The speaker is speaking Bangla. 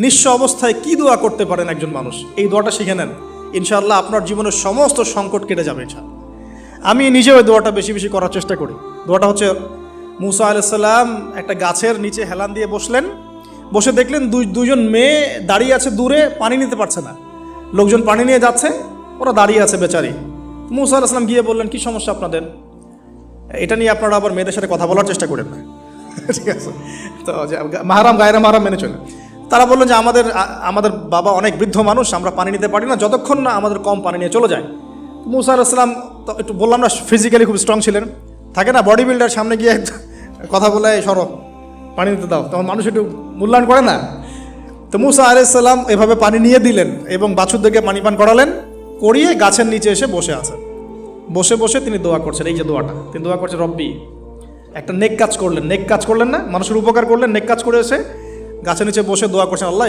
নিঃস্ব অবস্থায় কি দোয়া করতে পারেন একজন মানুষ, এই দোয়াটা শিখে নেন, ইনশাআল্লাহ আপনার জীবনের সমস্ত সংকট কেটে যাবে ইনশাআল্লাহ। আমি নিজেও এই দোয়াটা বেশি বেশি করার চেষ্টা করি। দোয়াটা হচ্ছে, মুসা আলাইহিস সালাম একটা গাছের নিচে হেলান দিয়ে বসলেন, বসে দেখলেন দুইজন মেয়ে দাঁড়িয়ে আছে দূরে, পানি নিতে পারছে না, লোকজন পানি নিয়ে যাচ্ছে, ওরা দাঁড়িয়ে আছে বেচারি। মুসা আলাইহিস সালাম গিয়ে বললেন, কি সমস্যা আপনাদের? এটা নিয়ে আপনারা আবার মেয়েদের সাথে কথা বলার চেষ্টা করেন না, ঠিক আছে? তো মাহারাম গায়রা মাহারাম মেনে চলে। তারা বললেন যে আমাদের বাবা অনেক বৃদ্ধ মানুষ, আমরা পানি নিতে পারি না যতক্ষণ না আমাদের কম পানি নিয়ে চলে যায়। মুসা আলাইহিস সালাম তো একটু বললাম না, ফিজিক্যালি খুব স্ট্রং ছিলেন, থাকে না বডি বিল্ডার, সামনে গিয়ে কথা বলে সরো পানি নিতে দাও, তখন মানুষ একটু মূল্যায়ন করে না। তো মুসা আলাইহিস সালাম এভাবে পানি নিয়ে দিলেন এবং বাছুরদেরকে পানি পান করালেন, করিয়ে গাছের নিচে এসে বসে আছেন। বসে বসে তিনি দোয়া করছেন, এই যে দোয়াটা তিনি দোয়া করছেন, রব্বি, একটা নেক কাজ করলেন, নেক কাজ করলেন না, মানুষের উপকার করলেন, নেক কাজ করে এসে গাছের নিচে বসে দোয়া করছেন, আল্লাহ